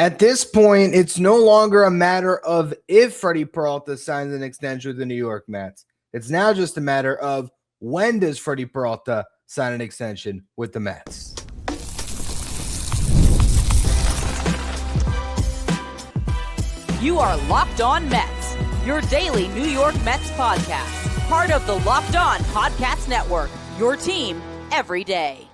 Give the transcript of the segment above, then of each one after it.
At this point, it's no longer a matter of if Freddy Peralta signs an extension with the New York Mets. It's now just a matter of when does Freddy Peralta sign an extension with the Mets. You are Locked On Mets, your daily New York Mets podcast. Part of the Locked On Podcast Network, your team every day.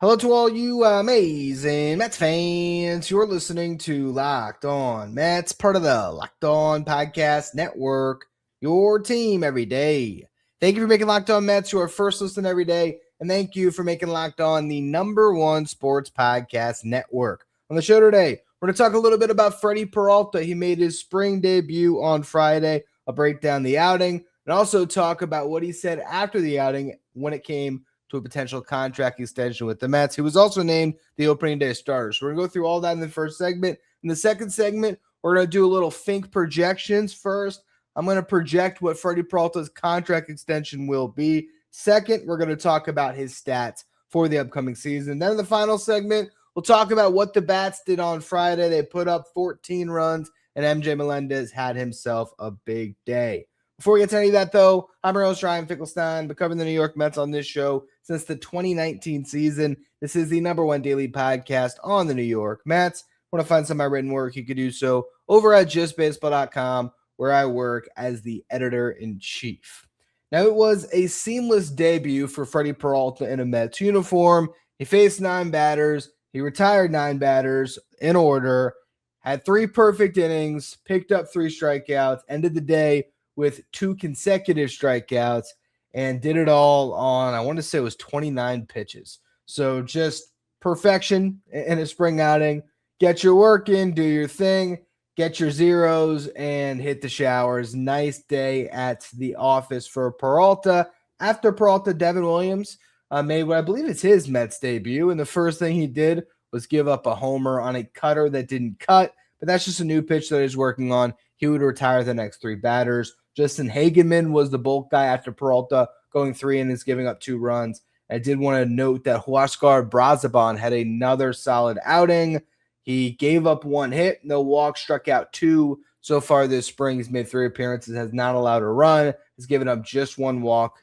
Hello to all you amazing Mets fans. You're listening to Locked On Mets, part of the Locked On Podcast Network, your team every day. Thank you for making Locked On Mets your first listen every day, and thank you for making Locked On the #1 sports podcast network. On the show today, we're going to talk a little bit about Freddy Peralta. He made his spring debut on Friday. I'll break down the outing and also talk about what he said after the outing when it came to a potential contract extension with the Mets. He was also named the opening day starter. So we're going to go through all that in the first segment. In the second segment, we're going to do a little Fink projections. First, I'm going to project what Freddy Peralta's contract extension will be. Second, we're going to talk about his stats for the upcoming season. Then in the final segment, we'll talk about what the Bats did on Friday. They put up 14 runs, and MJ Melendez had himself a big day. Before we get to any of that, though, I'm your host, Ryan Finkelstein. Been covering the New York Mets on this show since the 2019 season. This is the #1 daily podcast on the New York Mets. Want to find some of my written work, you could do so over at justbaseball.com, where I work as the editor-in-chief. Now, it was a seamless debut for Freddy Peralta in a Mets uniform. He faced 9 batters. He retired 9 batters in order, had 3 perfect innings, picked up 3 strikeouts, ended the day with 2 consecutive strikeouts, and did it all on, I want to say it was 29 pitches. So just perfection in a spring outing. Get your work in, do your thing, get your zeros, and hit the showers. Nice day at the office for Peralta. After Peralta, Devin Williams made what I believe is his Mets debut, and the first thing he did was give up a homer on a cutter that didn't cut, but that's just a new pitch that he's working on. He would retire the next 3 batters. Justin Hageman was the bulk guy after Peralta, going 3 innings, giving up 2 runs. I did want to note that Huascar Brazaban had another solid outing. He gave up 1 hit, no walks, struck out 2. So far this spring, he's made 3 appearances, has not allowed a run, has given up just 1 walk,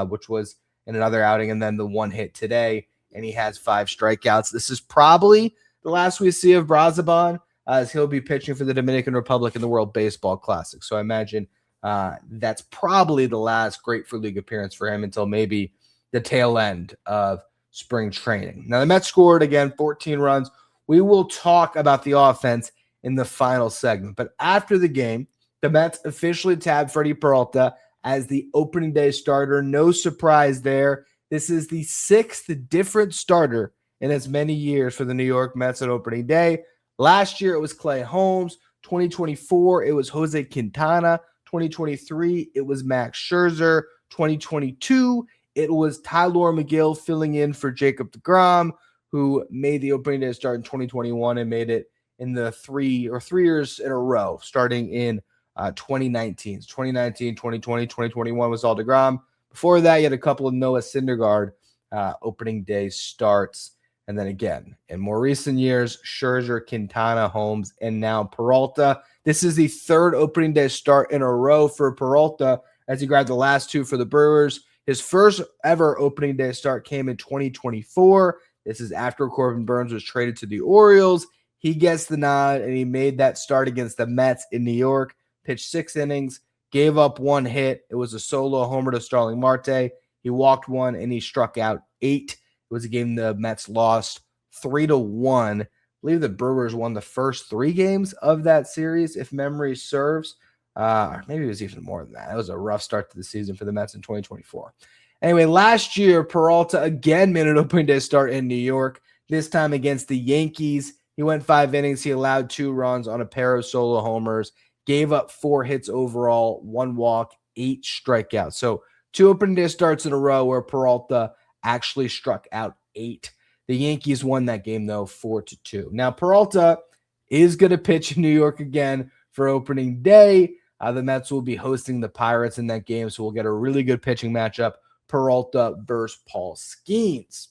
which was in another outing, and then the 1 hit today, and he has 5 strikeouts. This is probably the last we see of Brazaban, as he'll be pitching for the Dominican Republic in the World Baseball Classic. So I imagine that's probably the last Grateful League appearance for him until maybe the tail end of spring training. Now, the Mets scored, again, 14 runs. We will talk about the offense in the final segment. But after the game, the Mets officially tabbed Freddy Peralta as the opening day starter. No surprise there. This is the 6th different starter in as many years for the New York Mets at opening day. Last year, it was Clay Holmes. 2024, it was Jose Quintana. 2023, it was Max Scherzer. 2022, it was Tyler McGill filling in for Jacob deGrom, who made the opening day start in 2021 and made it in the 3 years in a row, starting in 2019. 2019, 2020, 2021 was all deGrom. Before that, you had a couple of Noah Syndergaard opening day starts. And then again, in more recent years, Scherzer, Quintana, Holmes, and now Peralta. This is the 3rd opening day start in a row for Peralta as he grabbed the last 2 for the Brewers. His first ever opening day start came in 2024. This is after Corbin Burnes was traded to the Orioles. He gets the nod, and he made that start against the Mets in New York. Pitched 6 innings, gave up 1 hit. It was a solo homer to Starling Marte. He walked 1, and he struck out 8. It was a game the Mets lost 3-1. I believe the Brewers won the first 3 games of that series, if memory serves. Or maybe it was even more than that. It was a rough start to the season for the Mets in 2024. Anyway, last year, Peralta again made an opening day start in New York, this time against the Yankees. He went 5 innings. He allowed 2 runs on a pair of solo homers, gave up 4 hits overall, 1 walk, 8 strikeouts. So 2 opening day starts in a row where Peralta actually struck out 8. The Yankees won that game, though, 4-2. Now, Peralta is going to pitch in New York again for opening day. The Mets will be hosting the Pirates in that game, so we'll get a really good pitching matchup, Peralta versus Paul Skeens.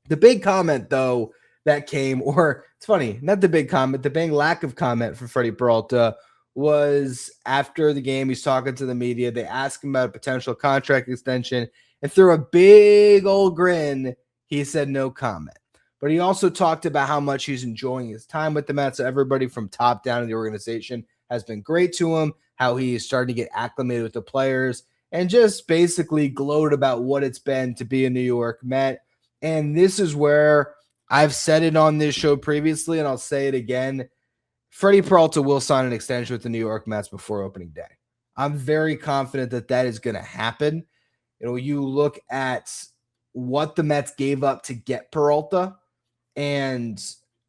The big comment, though, that came, or it's funny, not the big comment, the big lack of comment from Freddy Peralta was after the game. He's talking to the media. They asked him about a potential contract extension, and through a big old grin, he said no comment. But he also talked about how much he's enjoying his time with the Mets. So everybody from top down in the organization has been great to him, how he is starting to get acclimated with the players, and just basically gloated about what it's been to be a New York Met. And this is where I've said it on this show previously, and I'll say it again. Freddy Peralta will sign an extension with the New York Mets before opening day. I'm very confident that that is going to happen. You look at what the Mets gave up to get Peralta, and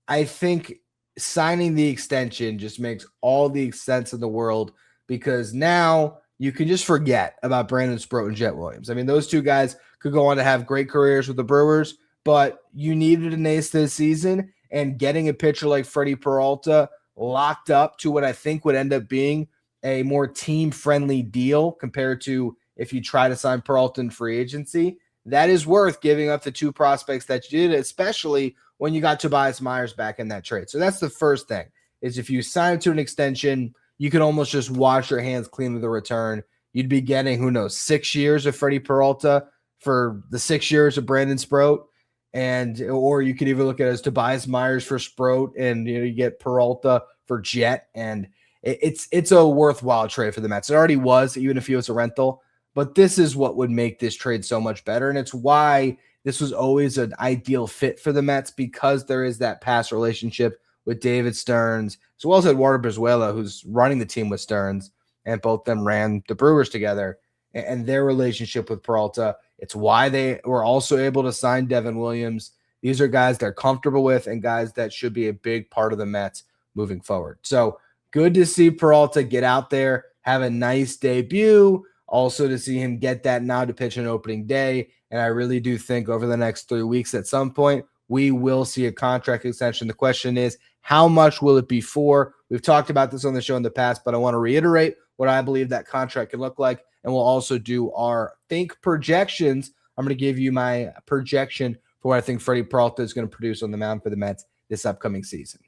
I think signing the extension just makes all the sense in the world, because now you can just forget about Brandon Sproat and Jet Williams. I mean, those two guys could go on to have great careers with the Brewers, but you needed an ace this season, and getting a pitcher like Freddy Peralta locked up to what I think would end up being a more team-friendly deal compared to if you try to sign Peralta in free agency, that is worth giving up the two prospects that you did, especially when you got Tobias Myers back in that trade. So that's the first thing, is if you sign to an extension, you can almost just wash your hands clean with the return. You'd be getting, 6 years of Freddy Peralta for the 6 years of Brandon Sproat. Or you could even look at it as Tobias Myers for Sproat, and you get Peralta for Jet, and it's a worthwhile trade for the Mets. It already was, even if he was a rental, but this is what would make this trade so much better, and it's why this was always an ideal fit for the Mets, because there is that past relationship with David Stearns, as well as Eduardo Brizuela, who's running the team with Stearns, and both them ran the Brewers together, and their relationship with Peralta. It's why they were also able to sign Devin Williams. These are guys they're comfortable with, and guys that should be a big part of the Mets moving forward. So good to see Peralta get out there, have a nice debut. Also to see him get that nod to pitch on opening day. And I really do think over the next 3 weeks at some point, we will see a contract extension. The question is, how much will it be for? We've talked about this on the show in the past, but I want to reiterate what I believe that contract can look like. And we'll also do our Fink projections. I'm going to give you my projection for what I think Freddy Peralta is going to produce on the mound for the Mets this upcoming season.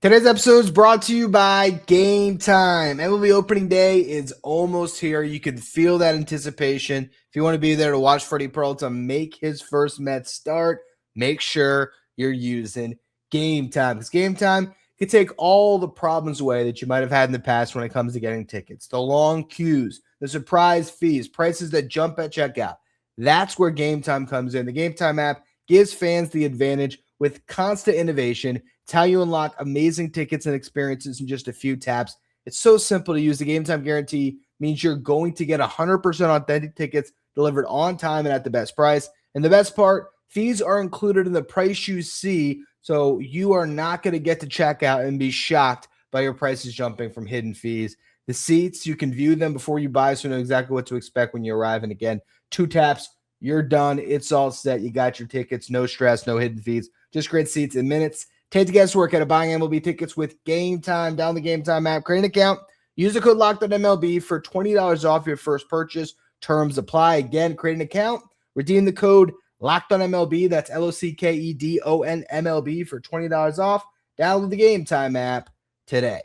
Today's episode is brought to you by Game Time. MLB opening day is almost here. You can feel that anticipation. If you want to be there to watch Freddy Peralta make his first Mets start, make sure you're using Game Time. Because Game Time can take all the problems away that you might have had in the past when it comes to getting tickets. The long queues, the surprise fees, prices that jump at checkout. That's where Game Time comes in. The Game Time app gives fans the advantage with constant innovation. It's how you unlock amazing tickets and experiences in just a few taps. It's so simple to use. The Game Time guarantee means you're going to get 100% authentic tickets delivered on time and at the best price. And the best part, fees are included in the price you see, so you are not going to get to checkout and be shocked by your prices jumping from hidden fees. The seats, you can view them before you buy, so you know exactly what to expect when you arrive. And again, 2 taps, you're done. It's all set. You got your tickets. No stress, no hidden fees. Just great seats in minutes. Take the guesswork out of buying MLB tickets with Game Time. Download the Game Time app, create an account, use the code LOCKEDONMLB for $20 off your first purchase. Terms apply. Again, create an account, redeem the code LOCKEDONMLB. That's LOCKEDONMLB for $20 off. Download the Game Time app today.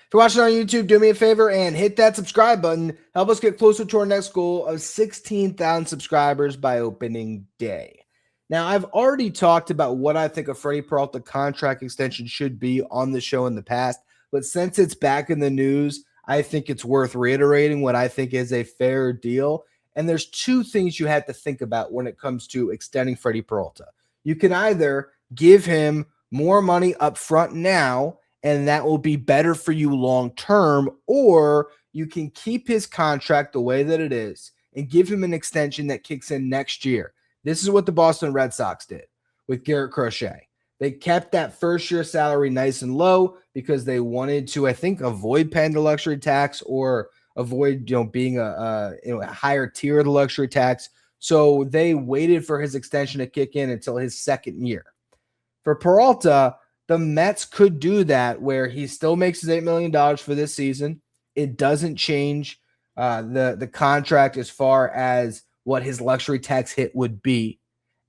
If you're watching on YouTube, do me a favor and hit that subscribe button. Help us get closer to our next goal of 16,000 subscribers by opening day. Now, I've already talked about what I think a Freddy Peralta contract extension should be on the show in the past, but since it's back in the news, I think it's worth reiterating what I think is a fair deal. And there's 2 things you have to think about when it comes to extending Freddy Peralta. You can either give him more money up front now, and that will be better for you long term, or you can keep his contract the way that it is and give him an extension that kicks in next year. This is what the Boston Red Sox did with Garrett Crochet. They kept that first-year salary nice and low because they wanted to, I think, avoid paying the luxury tax or avoid, being a higher tier of the luxury tax. So they waited for his extension to kick in until his second year. For Peralta, the Mets could do that where he still makes his $8 million for this season. It doesn't change the contract as far as what his luxury tax hit would be.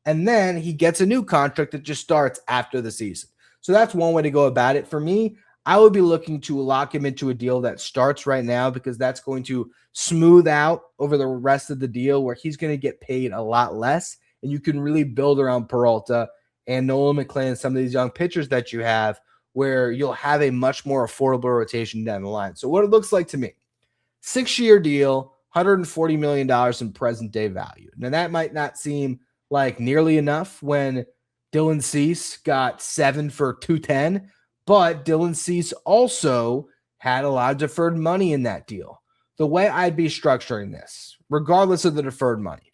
And then he gets a new contract that just starts after the season. So that's one way to go about it. For me, I would be looking to lock him into a deal that starts right now, because that's going to smooth out over the rest of the deal where he's going to get paid a lot less. And you can really build around Peralta and Nolan McLean and some of these young pitchers that you have, where you'll have a much more affordable rotation down the line. So what it looks like to me, 6-year deal, $140 million in present day value. Now that might not seem like nearly enough when Dylan Cease got 7 for $210, but Dylan Cease also had a lot of deferred money in that deal. The way I'd be structuring this, regardless of the deferred money,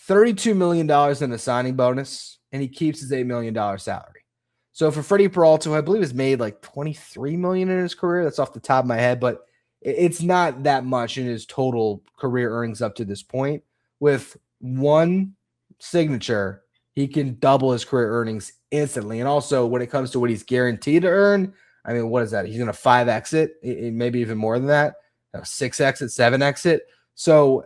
$32 million in a signing bonus, and he keeps his $8 million salary. So for Freddy Peralta, who I believe has made like $23 million in his career, that's off the top of my head, but it's not that much in his total career earnings up to this point. With one signature, he can double his career earnings instantly. And also, when it comes to what he's guaranteed to earn, I mean, what is that? He's going to 5x it, maybe even more than that, 6x it, 7x it. So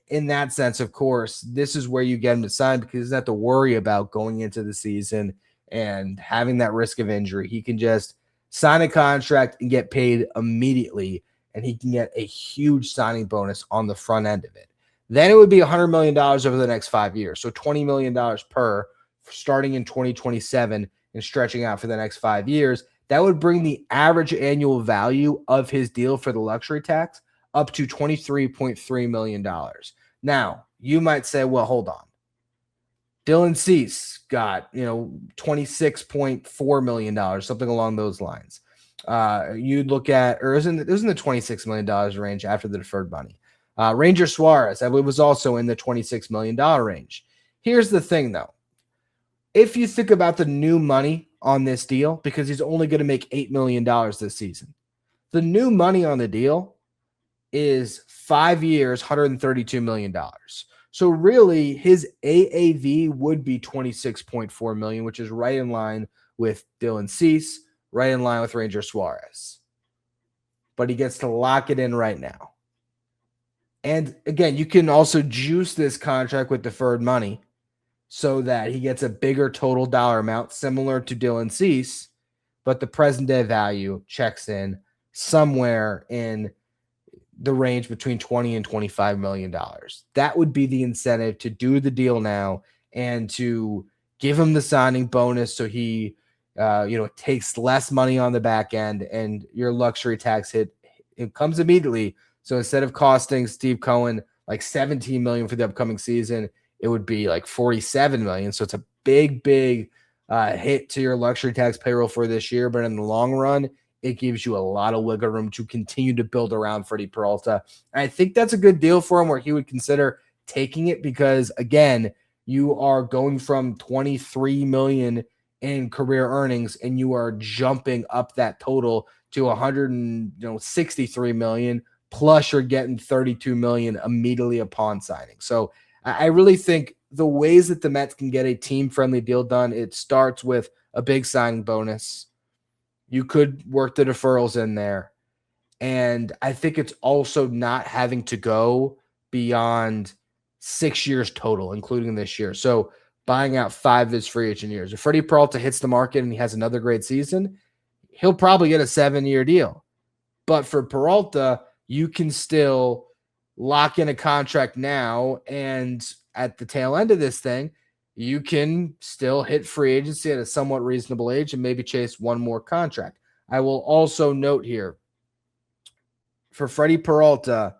in that sense, of course, this is where you get him to sign, because he doesn't have to worry about going into the season and having that risk of injury. He can just sign a contract and get paid immediately, and he can get a huge signing bonus on the front end of it. Then it would be $100 million over the next 5 years. So $20 million per, starting in 2027 and stretching out for the next 5 years. That would bring the average annual value of his deal for the luxury tax up to $23.3 million. Now, you might say, well, hold on. Dylan Cease got, $26.4 million, something along those lines. You'd look at, or it was in the $26 million range after the deferred money. Ranger Suarez, I believe, was also in the $26 million range. Here's the thing, though. If you think about the new money on this deal, because he's only going to make $8 million this season, the new money on the deal is 5 years, $132 million. So really, his AAV would be $26.4 million, which is right in line with Dylan Cease, right in line with Ranger Suarez. But he gets to lock it in right now. And again, you can also juice this contract with deferred money so that he gets a bigger total dollar amount, similar to Dylan Cease, but the present day value checks in somewhere in the range between $20 and $25 million. That would be the incentive to do the deal now and to give him the signing bonus so he takes less money on the back end, and your luxury tax hit, it comes immediately. So instead of costing Steve Cohen like $17 million for the upcoming season, it would be like $47 million. So it's a big hit to your luxury tax payroll for this year. But in the long run, it gives you a lot of wiggle room to continue to build around Freddy Peralta. And I think that's a good deal for him, where he would consider taking it, because again, you are going from $23 million in career earnings, and you are jumping up that total to $163 million. Plus, you're getting $32 million immediately upon signing. So I really think the ways that the Mets can get a team-friendly deal done, it starts with a big signing bonus. You could work the deferrals in there. And I think it's also not having to go beyond 6 years total, including this year. So buying out 5 of his free agent years. If Freddy Peralta hits the market and he has another great season, he'll probably get a 7-year deal. But for Peralta, you can still lock in a contract now, and at the tail end of this thing, you can still hit free agency at a somewhat reasonable age and maybe chase one more contract. I will also note here, for Freddy Peralta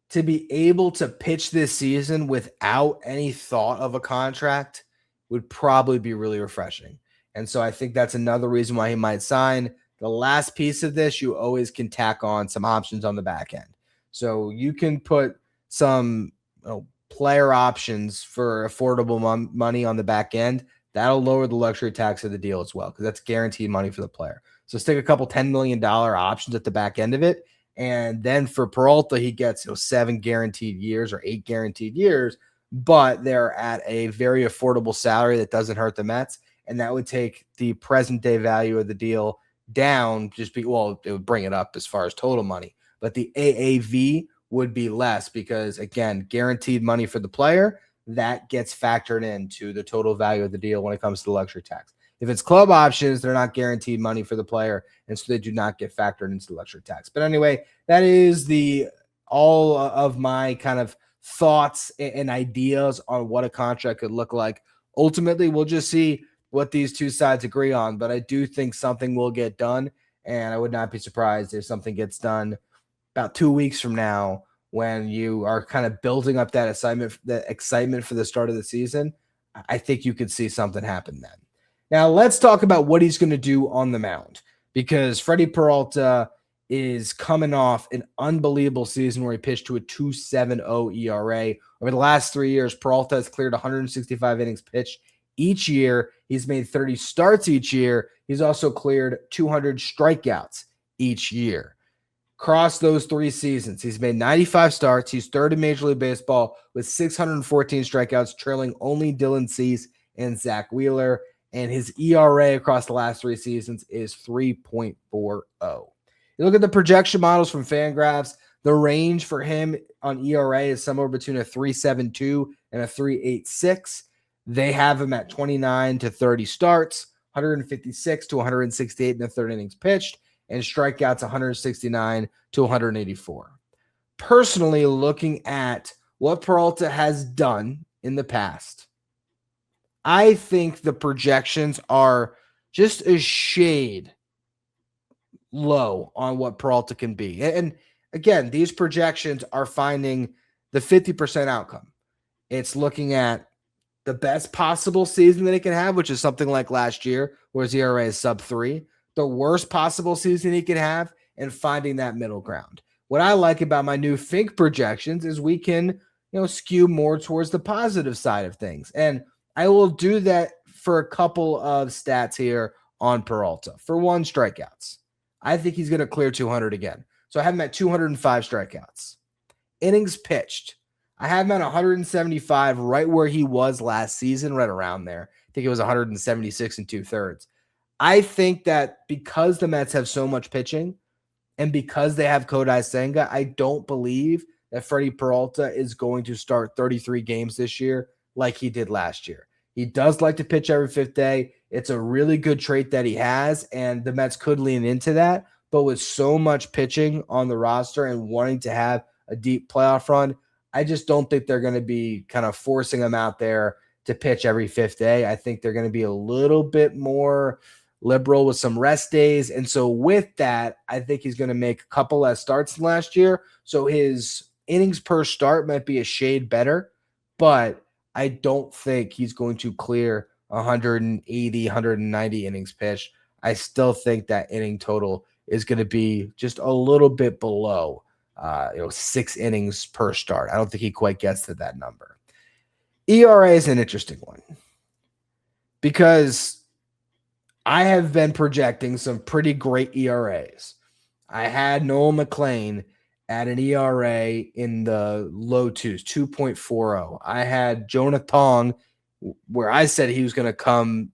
to be able to pitch this season without any thought of a contract would probably be really refreshing. And so I think that's another reason why he might sign. The last piece of this, you always can tack on some options on the back end. So you can put some player options for affordable money on the back end. That'll lower the luxury tax of the deal as well, because that's guaranteed money for the player. So stick a couple $10 million options at the back end of it. And then for Peralta, he gets 7 guaranteed years or 8 guaranteed years, but they're at a very affordable salary that doesn't hurt the Mets. And that would take the present day value of the deal down, it would bring it up as far as total money, but the AAV would be less because, again, guaranteed money for the player, that gets factored into the total value of the deal when it comes to the luxury tax. If it's club options, they're not guaranteed money for the player, and so they do not get factored into the luxury tax. But anyway, that is all of my kind of thoughts and ideas on what a contract could look like. Ultimately, we'll just see what these two sides agree on, but I do think something will get done, and I would not be surprised if something gets done about 2 weeks from now when you are kind of building up that excitement for the start of the season. I think you could see something happen then. Now, let's talk about what he's going to do on the mound, because Freddy Peralta is coming off an unbelievable season where he pitched to a 2.70 ERA. Over the last 3 years, Peralta has cleared 165 innings pitched each year. He's made 30 starts each year. He's also cleared 200 strikeouts each year. Across those 3 seasons, he's made 95 starts. He's third in Major League Baseball with 614 strikeouts, trailing only Dylan Cease and Zach Wheeler. And his ERA across the last 3 seasons is 3.40. You look at the projection models from Fangraphs, the range for him on ERA is somewhere between a 3.72 and a 3.86. They have him at 29 to 30 starts, 156 to 168 in the third innings pitched, and strikeouts 169 to 184. Personally, looking at what Peralta has done in the past, I think the projections are just a shade low on what Peralta can be. And again, these projections are finding the 50% outcome. It's looking at the best possible season that he can have, which is something like last year, where his ERA is sub-3, the worst possible season he could have, and finding that middle ground. What I like about my new Fink projections is we can, skew more towards the positive side of things. And I will do that for a couple of stats here on Peralta. For one, strikeouts. I think he's going to clear 200 again. So I have him at 205 strikeouts. Innings pitched. I have him at 175, right where he was last season, right around there. I think it was 176 and 2/3. I think that because the Mets have so much pitching and because they have Kodai Senga, I don't believe that Freddy Peralta is going to start 33 games this year like he did last year. He does like to pitch every 5th day. It's a really good trait that he has, and the Mets could lean into that. But with so much pitching on the roster and wanting to have a deep playoff run, I just don't think they're going to be kind of forcing him out there to pitch every 5th day. I think they're going to be a little bit more liberal with some rest days. And so with that, I think he's going to make a couple less starts than last year. So his innings per start might be a shade better, but I don't think he's going to clear 180, 190 innings pitched. I still think that inning total is going to be just a little bit below 6 innings per start. I don't think he quite gets to that number. ERA is an interesting one because I have been projecting some pretty great ERAs. I had Nolan McLean at an ERA in the low 2s, 2.40. I had Jonah Tong, where I said he was going to come,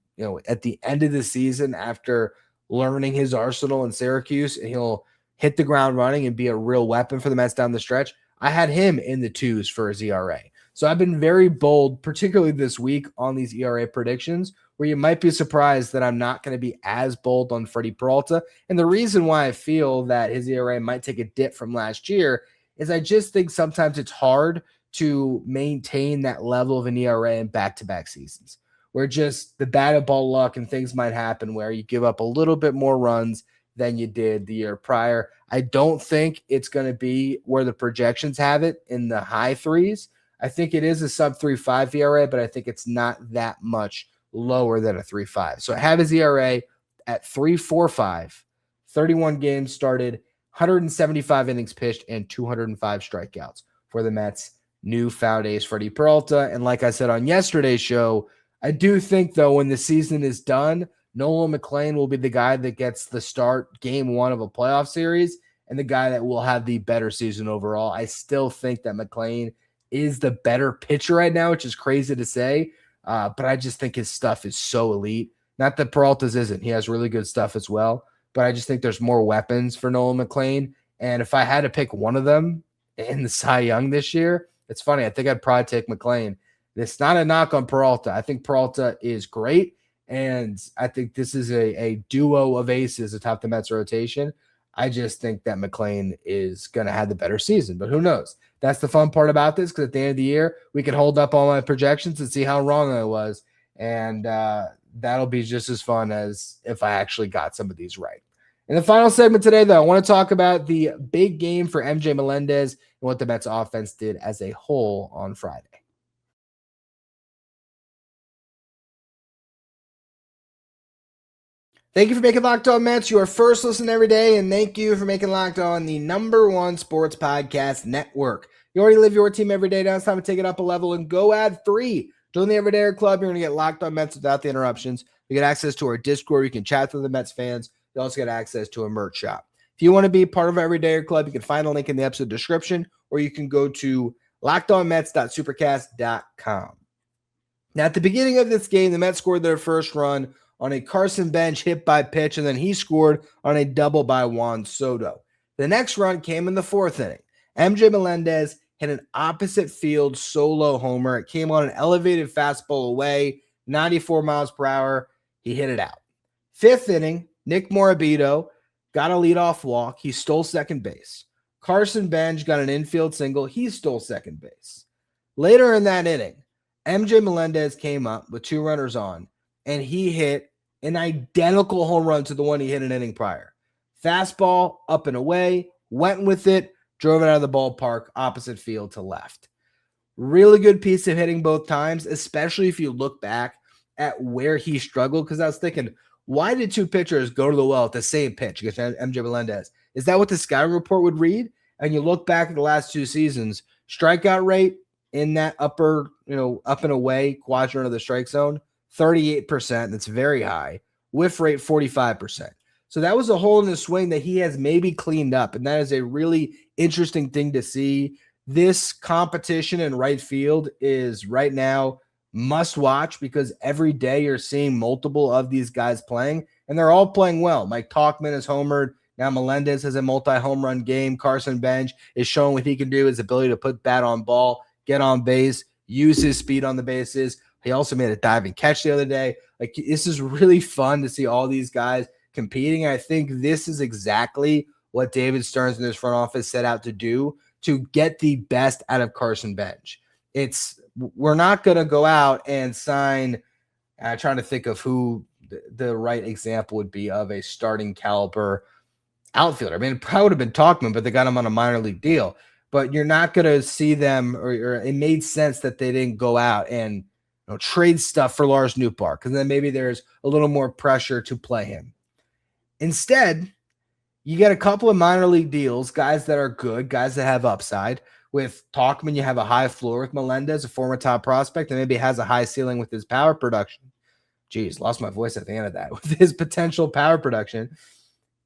at the end of the season after learning his arsenal in Syracuse, and he'll hit the ground running and be a real weapon for the Mets down the stretch. I had him in the 2s for his ERA. So I've been very bold, particularly this week, on these ERA predictions, where you might be surprised that I'm not going to be as bold on Freddy Peralta. And the reason why I feel that his ERA might take a dip from last year is I just think sometimes it's hard to maintain that level of an ERA in back-to-back seasons, where just the batted ball luck and things might happen where you give up a little bit more runs than you did the year prior. I don't think it's going to be where the projections have it in the high 3s. I think it is a sub 3.5 ERA, but I think it's not that much lower than a 3.5. So I have his ERA at 3.45, 31 games started, 175 innings pitched, and 205 strikeouts for the Mets' newfound ace, Freddy Peralta. And like I said on yesterday's show, I do think, though, when the season is done, Nolan McLean will be the guy that gets the start game 1 of a playoff series and the guy that will have the better season overall. I still think that McLean is the better pitcher right now, which is crazy to say, but I just think his stuff is so elite. Not that Peralta's isn't. He has really good stuff as well, but I just think there's more weapons for Nolan McLean. And if I had to pick one of them, in the Cy Young this year. It's funny. I think I'd probably take McLean. It's not a knock on Peralta. I think Peralta is great, and I think this is a duo of aces atop the Mets rotation. I just think that McLean is going to have the better season, but who knows? That's the fun part about this, because at the end of the year, we can hold up all my projections and see how wrong I was, and that'll be just as fun as if I actually got some of these right. In the final segment today, though, I want to talk about the big game for MJ Melendez and what the Mets offense did as a whole on Friday. Thank you for making Locked On Mets your first listen every day, and thank you for making Locked On the #1 sports podcast network. You already live your team every day. Now it's time to take it up a level and go ad-free. Join the Everydayer Club. You're going to get Locked On Mets without the interruptions. You get access to our Discord. You can chat with the Mets fans. You also get access to a merch shop. If you want to be part of our Everydayer Club, you can find a link in the episode description, or you can go to lockedonmets.supercast.com. Now, at the beginning of this game, the Mets scored their first run on a Carson Benge hit by pitch, and then he scored on a double by Juan Soto. The next run came in the fourth inning. MJ Melendez hit an opposite field solo homer. It came on an elevated fastball away, 94 miles per hour. He hit it out. Fifth inning, Nick Morabito got a leadoff walk. He stole second base. Carson Benge got an infield single. He stole second base. Later in that inning, MJ Melendez came up with 2 runners on, and he hit an identical home run to the one he hit an inning prior. Fastball up and away, went with it, drove it out of the ballpark, opposite field to left. Really good piece of hitting both times, especially if you look back at where he struggled, because I was thinking, why did 2 pitchers go to the well at the same pitch against MJ Melendez? Is that what the scouting report would read? And you look back at the last 2 seasons, strikeout rate in that upper, up and away quadrant of the strike zone, 38%. That's very high. Whiff rate, 45%. So that was a hole in the swing that he has maybe cleaned up, and that is a really interesting thing to see. This competition in right field is right now must watch, because every day you're seeing multiple of these guys playing, and they're all playing well. Mike Tauchman is homered. Now Melendez has a multi-home run game. Carson Benge is showing what he can do, his ability to put bat on ball, get on base, use his speed on the bases. He also made a diving catch the other day. Like, this is really fun to see all these guys competing. I think this is exactly what David Stearns and his front office set out to do to get the best out of Carson Benge. We're not going to go out and sign, trying to think of who the right example would be of a starting caliber outfielder. I mean, it probably would have been Tauchman, but they got him on a minor league deal. But you're not going to see them, or it made sense that they didn't go out and trade stuff for Lars Nootbaar, because then maybe there's a little more pressure to play him. Instead, you get a couple of minor league deals, guys that are good, guys that have upside. With Tauchman, you have a high floor. With Melendez, a former top prospect, and maybe has a high ceiling with his power production. Geez, lost my voice at the end of that. With his potential power production.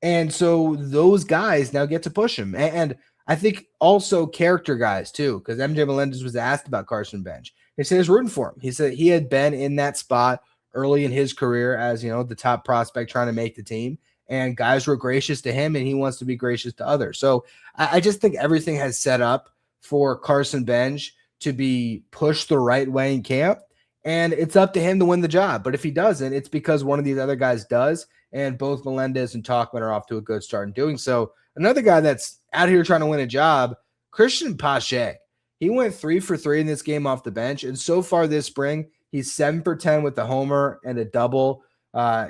And so those guys now get to push him. And I think also character guys too, because MJ Melendez was asked about Carson Benge. He said he's rooting for him. He said he had been in that spot early in his career as, the top prospect trying to make the team, and guys were gracious to him, and he wants to be gracious to others. So I just think everything has set up for Carson Benge to be pushed the right way in camp, and it's up to him to win the job. But if he doesn't, it's because one of these other guys does, and both Melendez and Tauchman are off to a good start in doing so. Another guy that's out here trying to win a job, Christian Pache. He went 3 for 3 in this game off the bench, and so far this spring, he's 7 for 10 with a homer and a double.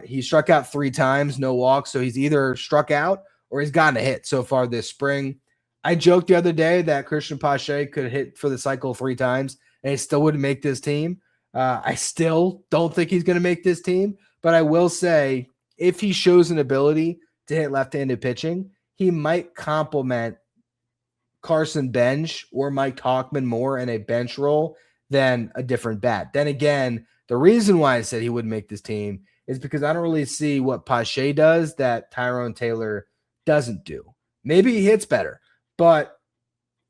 He struck out 3 times, no walks, so he's either struck out or he's gotten a hit so far this spring. I joked the other day that Christian Pache could hit for the cycle 3 times, and he still wouldn't make this team. I still don't think he's going to make this team, but I will say if he shows an ability to hit left-handed pitching, he might complement Carson Benge or Mike Tauchman more in a bench role than a different bat. Then again, the reason why I said he wouldn't make this team is because I don't really see what Pache does that Tyrone Taylor doesn't do. Maybe he hits better, but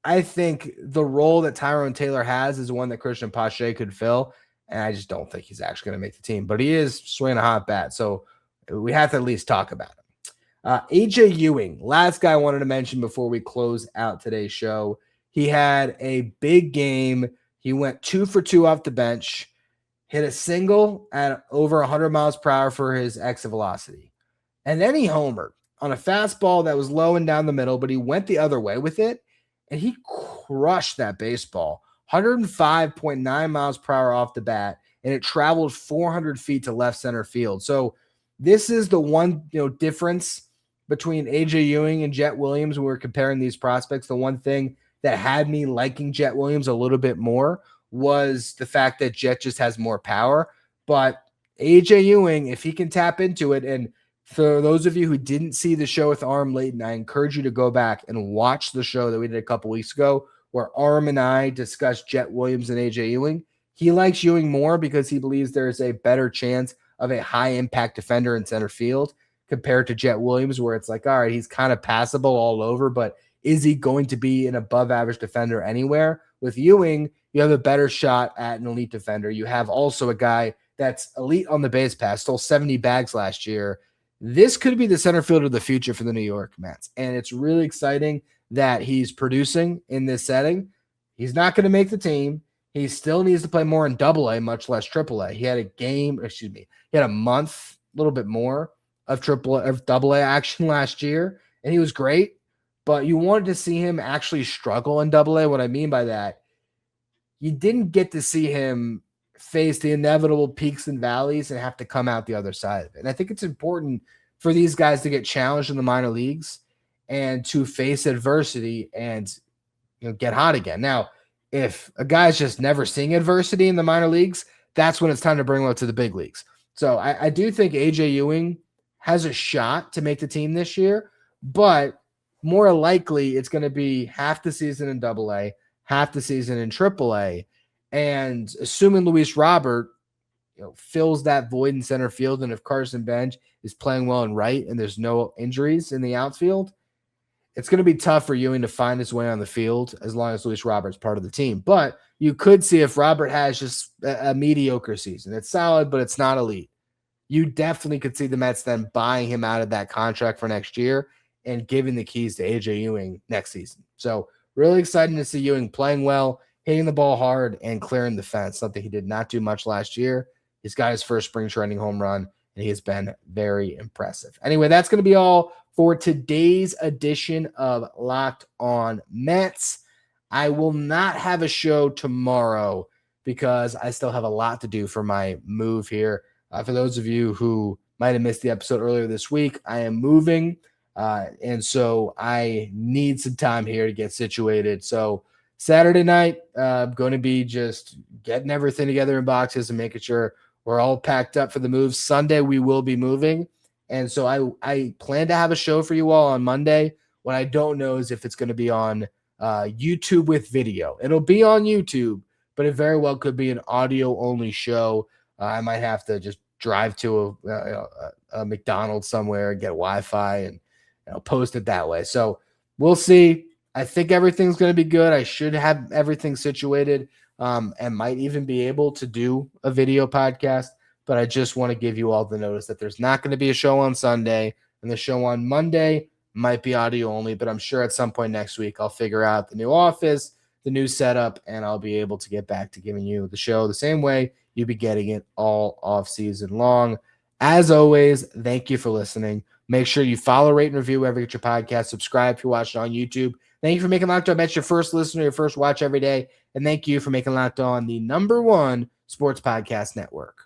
I think the role that Tyrone Taylor has is one that Christian Pache could fill, and I just don't think he's actually going to make the team. But he is swinging a hot bat, so we have to at least talk about him. AJ Ewing, last guy I wanted to mention before we close out today's show. he had a big game. He went 2 for 2 off the bench, hit a single at over 100 miles per hour for his exit velocity. And then he homered on a fastball that was low and down the middle, but he went the other way with it, and he crushed that baseball. 105.9 miles per hour off the bat, and it traveled 400 feet to left center field. So this is the one difference between A.J. Ewing and Jet Williams when we're comparing these prospects. The one thing that had me liking Jet Williams a little bit more was the fact that Jet just has more power. But A.J. Ewing, if he can tap into it, and for those of you who didn't see the show with Arm Layton, I encourage you to go back and watch the show that we did a couple weeks ago where Arm and I discussed Jet Williams and A.J. Ewing. He likes Ewing more because he believes there is a better chance of a high-impact defender in center field compared to Jet Williams, where it's like, all right, he's kind of passable all over, but is he going to be an above-average defender anywhere? With Ewing, you have a better shot at an elite defender. You have also a guy that's elite on the base pass, stole 70 bags last year. This could be the center fielder of the future for the New York Mets, and it's really exciting that he's producing in this setting. He's not going to make the team. He still needs to play more in AA, much less AAA. He had a month, a little bit more of AA action last year, and he was great, but you wanted to see him actually struggle in AA. What I mean by that, you didn't get to see him face the inevitable peaks and valleys and have to come out the other side of it. And I think it's important for these guys to get challenged in the minor leagues and to face adversity and get hot again. Now, if a guy's just never seeing adversity in the minor leagues, that's when it's time to bring him up to the big leagues. So I do think A.J. Ewing has a shot to make the team this year, but more likely it's going to be half the season in AA, half the season in AAA. And assuming Luis Robert fills that void in center field, and if Carson Benge is playing well and right and there's no injuries in the outfield, it's going to be tough for Ewing to find his way on the field as long as Luis Robert's part of the team. But you could see if Robert has just a mediocre season. It's solid, but it's not elite. You definitely could see the Mets then buying him out of that contract for next year and giving the keys to A.J. Ewing next season. So really exciting to see Ewing playing well, hitting the ball hard, and clearing the fence, something he did not do much last year. He's got his first spring training home run, and he has been very impressive. Anyway, that's going to be all for today's edition of Locked On Mets. I will not have a show tomorrow because I still have a lot to do for my move here. For those of you who might have missed the episode earlier this week, I am moving, and so I need some time here to get situated. So Saturday night, I'm going to be just getting everything together in boxes and making sure we're all packed up for the move. Sunday, we will be moving. And so I plan to have a show for you all on Monday. What I don't know is if it's going to be on YouTube with video. It'll be on YouTube, but it very well could be an audio-only show. I might have to just drive to a McDonald's somewhere and get Wi-Fi and post it that way. So we'll see. I think everything's going to be good. I should have everything situated and might even be able to do a video podcast. But I just want to give you all the notice that there's not going to be a show on Sunday, and the show on Monday might be audio only, but I'm sure at some point next week I'll figure out the new office, the new setup, and I'll be able to get back to giving you the show the same way you'll be getting it all off season long. As always, thank you for listening. Make sure you follow, rate, and review wherever you get your podcast. Subscribe if you're watching on YouTube. Thank you for making Locked On Mets your first listener, your first watch every day. And thank you for making Locked On the #1 sports podcast network.